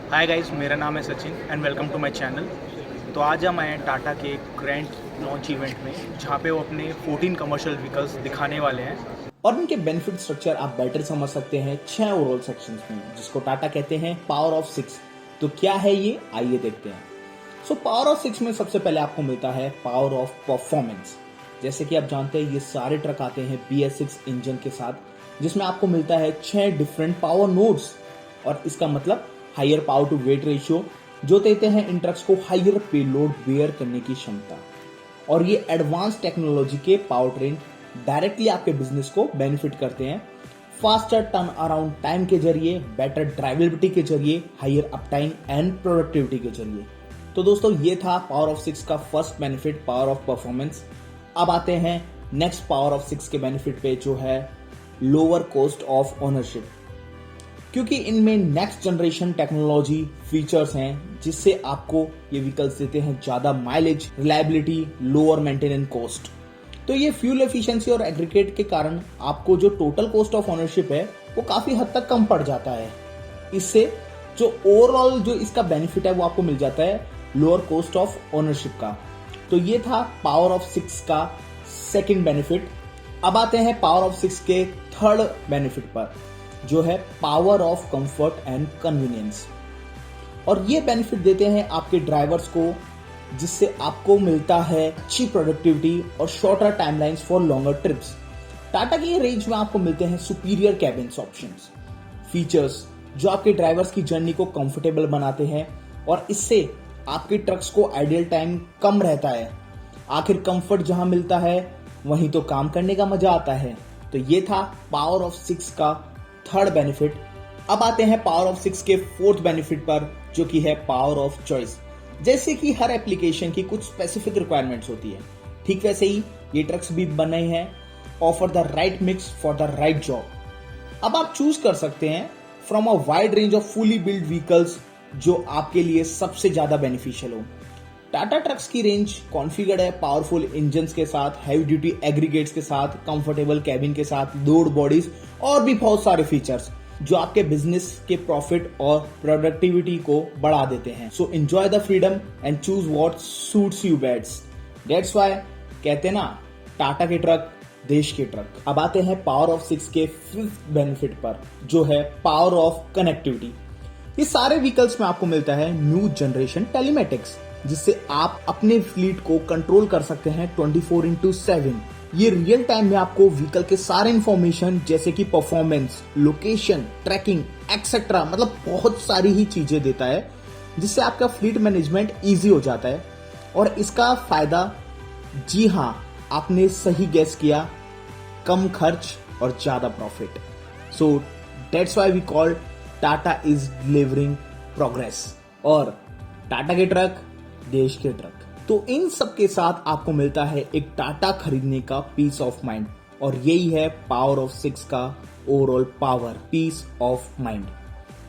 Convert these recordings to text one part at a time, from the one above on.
Hi guys, मेरा नाम है Sachin and welcome to my channel. तो आज हम आए हैं टाटा के ग्रैंड लॉन्च इवेंट में, जहाँ पे वो अपने 14 कमर्शियल व्हीकल्स दिखाने वाले हैं। और इनके बेनिफिट स्ट्रक्चर आप बेटर समझ सकते हैं 6 ओवरऑल सेक्शंस में, जिसको टाटा कहते हैं पावर ऑफ 6। तो क्या है ये, आइए देखते हैं। सो पावर ऑफ 6 में सबसे पहले आपको मिलता है पावर ऑफ परफॉर्मेंस। जैसे कि आप जानते हैं ये सारे ट्रक आते हैं BS6 इंजन के साथ, जिसमें आपको मिलता है 6 डिफरेंट पावर नोड्स। और इसका मतलब higher power to weight ratio, जो देते हैं इन ट्रक्स को हायर पेलोड बेयर करने की क्षमता। और ये एडवांस टेक्नोलॉजी के पावर ट्रेन डायरेक्टली आपके बिजनेस को बेनिफिट करते हैं। फास्टर टर्न अराउंड टाइम के जरिए, बेटर ड्राइवेबिलिटी के जरिए, higher up time and productivity के जरिए। तो दोस्तों ये था पावर ऑफ 6 का first benefit, power of performance. अब आते हैं नेक्स्ट पावर ऑफ 6 के बेनिफिट पे, जो है लोअर कॉस्ट ऑफ ओनरशिप। क्योंकि इनमें नेक्स्ट जनरेशन टेक्नोलॉजी फीचर्स हैं, जिससे आपको ये व्हीकल्स देते हैं ज्यादा mileage, reliability, lower maintenance cost. तो ये फ्यूल एफिशिएंसी और एग्रीगेट के कारण आपको जो टोटल कॉस्ट ऑफ ओनरशिप है वो काफी हद तक कम पड़ जाता है। इससे जो ओवरऑल जो इसका बेनिफिट है वो आपको मिल जाता है लोअर कॉस्ट ऑफ ओनरशिप का। तो ये था पावर ऑफ 6 का सेकंड बेनिफिट। अब आते हैं पावर ऑफ 6 के थर्ड बेनिफिट पर, जो है power of comfort and convenience. और ये बेनिफिट देते हैं आपके ड्राइवर्स को, जिससे आपको मिलता है अच्छी प्रोडक्टिविटी और shorter timelines for longer trips. Tata की रेंज में आपको मिलते हैं सुपीरियर कैबिन्स ऑप्शंस, फीचर्स जो आपके ड्राइवर्स की जर्नी को कंफर्टेबल बनाते हैं, और इससे आपके ट्रक्स को आइडियल टाइम कम रहता है। आखिर कंफर्ट जहां मिलता है वहीं तो काम करने का मजा आता है। तो ये था पावर ऑफ 6 का थर्ड बेनिफिट। अब आते हैं पावर ऑफ 6 के फोर्थ बेनिफिट पर, जो कि है पावर ऑफ चॉइस। जैसे कि हर एप्लीकेशन की कुछ स्पेसिफिक रिक्वायरमेंट्स होती है, ठीक वैसे ही ये ट्रक्स भी बने हैं offer the right mix for the right job. अब आप चूज कर सकते हैं from a wide range of fully build vehicles, जो आपके लिए सबसे ज्यादा बेनिफिशियल हो। टाटा ट्रक्स की रेंज कॉन्फ़िगर्ड है पावरफुल इंजन्स के साथ, हैवी ड्यूटी एग्रीगेट्स के साथ, कंफर्टेबल कैबिन के साथ, लोड बॉडीज और भी बहुत सारे फीचर्स जो आपके बिजनेस के प्रॉफिट और प्रोडक्टिविटी को बढ़ा देते हैं। So enjoy the freedom and choose what suits you best. That's why कहते ना, टाटा के ट्रक देश के ट्रक। अब आते हैं पावर ऑफ 6 के फिफ्थ बेनिफिट पर, जो है पावर ऑफ कनेक्टिविटी। ये सारे व्हीकल्स में आपको मिलता है न्यू जनरेशन टेलीमेटिक्स, जिससे आप अपने फ्लीट को कंट्रोल कर सकते हैं 24/7। ये रियल टाइम में आपको व्हीकल के सारे इंफॉर्मेशन, जैसे कि परफॉर्मेंस, लोकेशन, ट्रैकिंग एक्सेट्रा, मतलब बहुत सारी ही चीजें देता है, जिससे आपका फ्लीट मैनेजमेंट इजी हो जाता है। और इसका फायदा, जी हाँ आपने सही गेस किया, कम खर्च और ज्यादा profit. So that's why we call Tata is delivering progress. और टाटा के ट्रक देश के ट्रक। तो इन सब के साथ आपको मिलता है एक टाटा खरीदने का पीस ऑफ माइंड, और यही है पावर ऑफ 6 का overall power, peace of mind.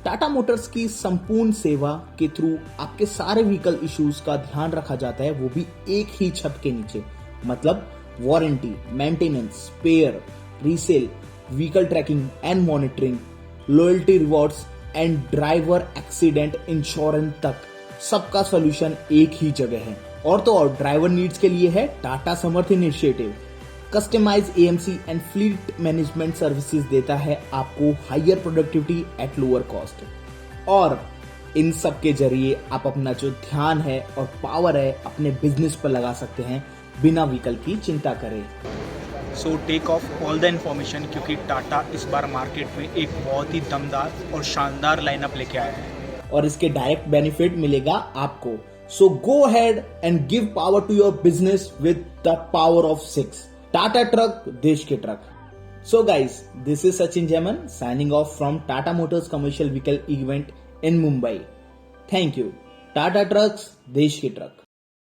Tata Motors की संपूर्ण सेवा के थ्रू आपके सारे व्हीकल इश्यूज का ध्यान रखा जाता है, वो भी एक ही छत के नीचे। मतलब warranty, maintenance, spare, resale, vehicle tracking and monitoring, loyalty rewards and driver accident insurance तक सबका सॉल्यूशन एक ही जगह है। और तो और ड्राइवर नीड्स के लिए है Tata Samarth initiative. Customize AMC and fleet management services देता है आपको higher productivity at lower cost. और इन सब के जरिए आप अपना जो ध्यान है और पावर है अपने बिजनेस पर लगा सकते हैं, बिना व्हीकल की चिंता करें। So take of all the information, क्योंकि टाटा इस बार मार्केट में एक बहुत ही दमदार और शानदार लाइनअप लेके आया है, और इसके डायरेक्ट बेनिफिट मिलेगा आपको। So go ahead and give power to your business with the power of 6। Tata truck देश के ट्रक। So guys, this is Sachin Jaiman signing off from Tata Motors commercial vehicle event in Mumbai. Thank you. Tata trucks देश के truck.